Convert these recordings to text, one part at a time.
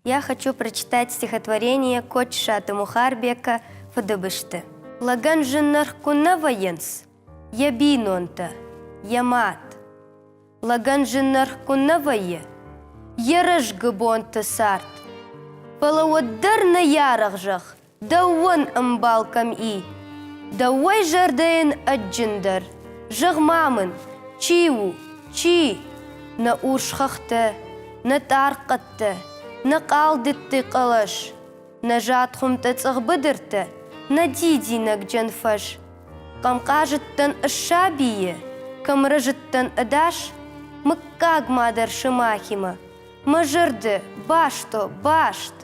Я хочу прочитать стихотворение Котша Тимухарбека «Фадыбышты». Лаган жиннар кунна военс, ябинонта, ямат. Лаган жиннар кунна вое, ярыш гыбонта сарт. Палауаддар на ярахжах, дауан амбалкам и. Дауай жардейн аджиндар, жагмамын, чиу, чи. На ушхахта, на тарқатта, на қалдытты қалаш. На жатхумта цағбыдырта, на дидинак джанфаш. Камқажыттан ашабие, камражыттан адаш, мыккаг мадар шымахима. Мажырды, башто, башт.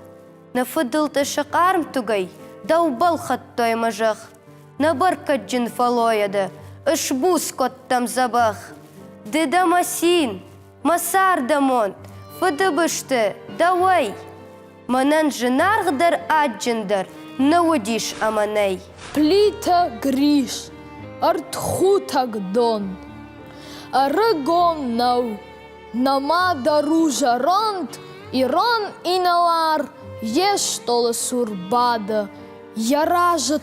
На фыдылты шақарм тугай, даубал хаттой мажах. На баркат джинфалояда, ашбус коттам забах. Деда масин, масар дамонт, фыдыбышты, давай. Манан жинаргдар аджиндар, наводишь аманей. Плита гриш, артхутак дон. Арагон нау, намада ружа ронт, ирон иналар, еш толы сурбада. Яража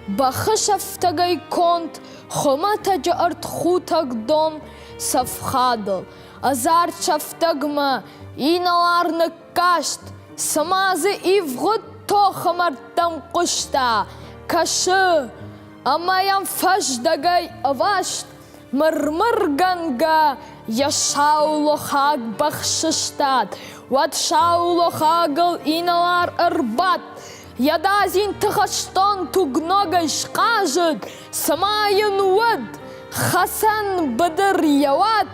бахышафтагай конт, хоматаджа артхутак дон, сафхадал. Азар чафтагма, иналарны кашт, самазы ивгут тохамартам кушта. Кашы, амаям фаждагай авашт, мырмырганга, яшаулохаг бахшыштат, ватшаулохагыл иналар арбат. Ядазин тахаштон тугнога шкажыт, самайын уад, хасан бадыр яват,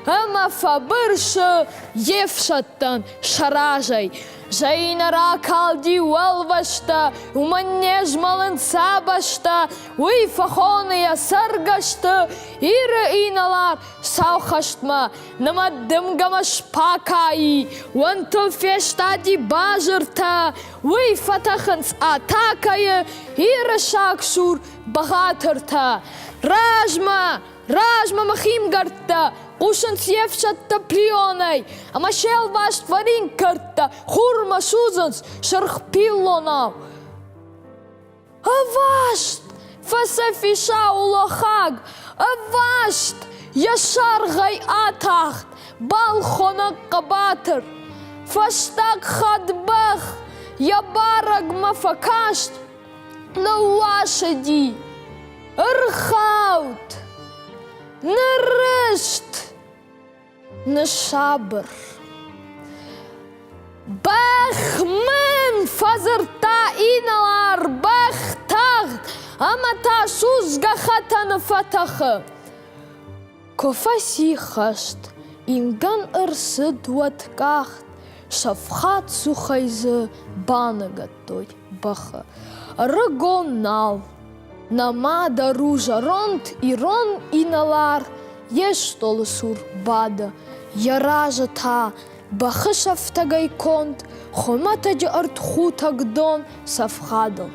ама фабыршы евшаттан шаражай. Жайнара калди уалвашта, уманнеж малын сабашта, уй фахония саргашта, иры иналар саухаштма, намаддымгамаш пакаи, уантыл фештади бажырта, уй фатахынс атакайы, иры шакшур багатырта. Ражма махимгарта, ушын севшатта плионай, амашел ваш тварин карта, хурма шузанс, шархпиллонау. Авашт, фасафиша улахаг, авашт, яшаргай атахт, балхонак кабатыр, фаштак хадбах, ябараг мафакашт, науашади, архаут. Нарышт, нашабр. Бахмен фазырта иналар бахтагт, амата шузгахатаны фатахы. Кофаси хашт, инган ырсы дуаткахт, шафхат сухайзы банагатой баха. Рыгон нал. Намада ружа ронт, ирон иналар, еш толы сур бада, яража та, бахышафтагай конт, хоматаджа артхутак дон сафхадал.